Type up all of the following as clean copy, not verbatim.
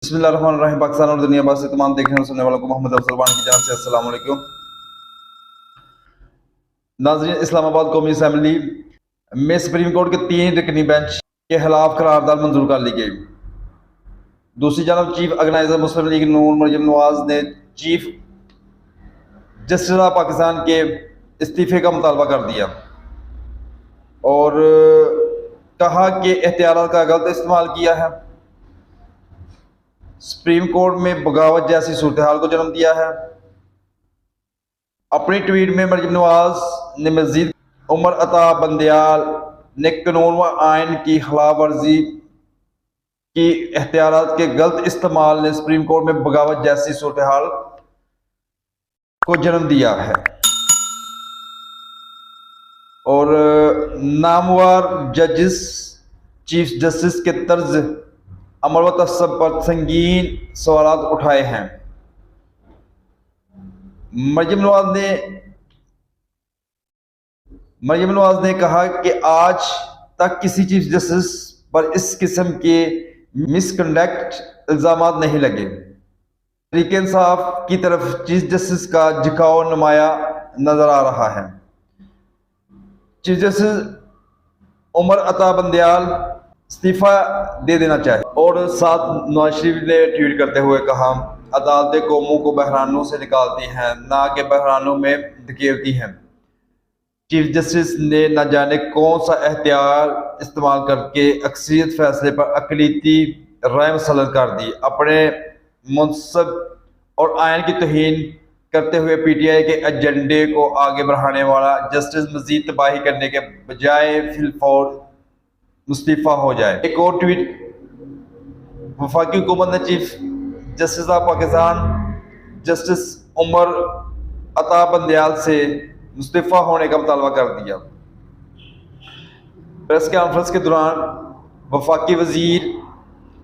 बिस्मिल्लाहिर्रहमानिर्रहीम। पाकिस्तान और दुनिया भर से तमाम देखने और सुनने वालों को मोहम्मद अफजल वानी की जानब से अस्सलाम वालेकुम। नाज़रीन, इस्लामाबाद कौमी असम्बली में सुप्रीम कोर्ट के 3 रुकनी बेंच के खिलाफ करारदाद मंजूर कर ली गई। दूसरी जानब चीफ ऑर्गेनाइजर मुस्लिम लीग नून मरियम नवाज ने चीफ जस्टिस ऑफ पाकिस्तान के इस्तीफे का मुतालबा कर दिया और कहा कि एहतियात का गलत इस्तेमाल किया है, सुप्रीम कोर्ट में बगावत जैसी सूरत हाल को जन्म दिया है। अपनी ट्वीट में मरियम नवाज ने मजीद उमर अता बंदयाल ने कानून व आइन की खिलाफ वर्जी की एहतियात के गलत इस्तेमाल ने सुप्रीम कोर्ट में बगावत जैसी सूरत हाल को जन्म दिया है और नामवर जजेस चीफ जस्टिस के तर्ज अमल व तसब पर संगीन सवाल उठाए हैं। मरियम नवाज ने कहा कि आज तक किसी चीफ जस्टिस पर इस किस्म के मिसकंडक्ट इल्जामात नहीं लगे। तहरीक इंसाफ की तरफ चीफ जस्टिस का झुकाव नुमाया नजर आ रहा है। चीफ जस्टिस उमर अता बंदयाल इस्तीफा दे देना चाहिए। और साथ नवाज शरीफ ने ट्वीट करते हुए कहा, अदालतें कौमों को बहरानों से निकालती हैं, ना कि बहरानों में धकेलती हैं। चीफ जस्टिस ने न जाने कौन सा एहतियात इस्तेमाल करके अक्सरियत फैसले पर अकलीती राय मुसल्लत कर दी। अपने मनसब और आयन की तौहीन करते हुए पीटीआई के एजेंडे को आगे बढ़ाने वाला जस्टिस मजीद तबाही करने के बजाय फिलफौर मुस्तफा हो जाए। एक और ट्वीट, वफाकी हुकूमत ने chief justice of Pakistan justice Umar Ata Bandial से मुस्तफा होने का मुतालबा कर दिया। प्रेस कॉन्फ्रेंस के दौरान वफाकी वजीर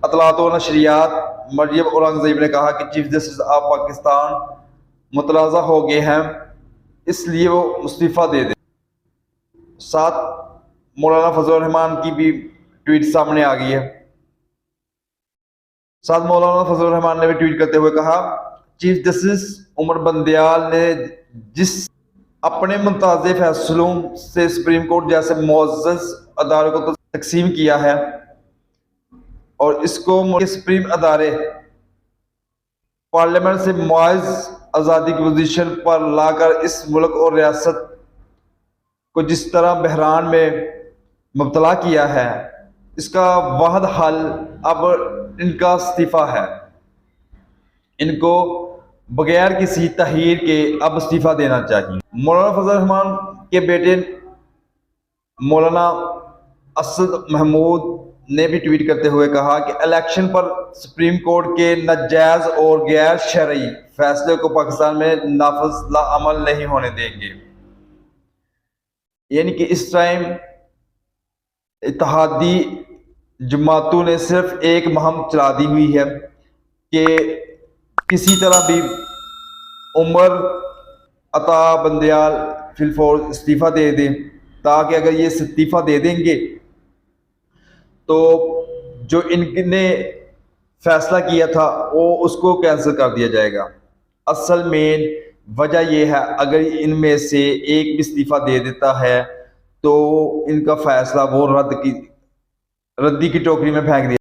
अतलात व नशरियात मरियम औरंगजेब ने कहा कि चीफ जस्टिस ऑफ पाकिस्तान मुतनाज़ा हो गए हैं, इसलिए वो मुस्तफा दे दें। साथ मौलाना फजल रहमान की भी ट्वीट सामने आ गई है। साथ मौलाना फजल रहमान ने भी ट्वीट करते हुए कहा, चीफ जस्टिस उमर बंदयाल ने जिस अपने मुमताज़ फैसलों से सुप्रीम कोर्ट जैसे मुअज़्ज़ज़ अदारों को तकसीम किया है और इसको सुप्रीम अदारे पार्लियामेंट से मुआज़ आज़ादी की पोजीशन पर लाकर इस मुल्क और रियासत को जिस तरह बहरान में मुब्तला किया है, इसका वाहद हल अब इनका इस्तीफा है। इनको बगैर किसी तहीर के अब इस्तीफा देना चाहिए। मौलाना फजल रहमान के बेटे मौलाना असद महमूद ने भी ट्वीट करते हुए कहा कि इलेक्शन पर सुप्रीम कोर्ट के नाजायज और गैर शरई फैसले को पाकिस्तान में नाफिज अमल नहीं होने देंगे। यानी कि इस टाइम इत्तेहादी जमातों ने सिर्फ एक मुहिम चला दी हुई है कि किसी तरह भी उमर अता बंदयाल फिलफौर इस्तीफा दे दें, ताकि अगर ये इस्तीफा दे देंगे तो जो इनने फैसला किया था वो उसको कैंसिल कर दिया जाएगा। असल मेन वजह यह है, अगर इनमें से एक भी इस्तीफा दे देता है तो इनका फैसला वो रद्दी की टोकरी में फेंक दिया।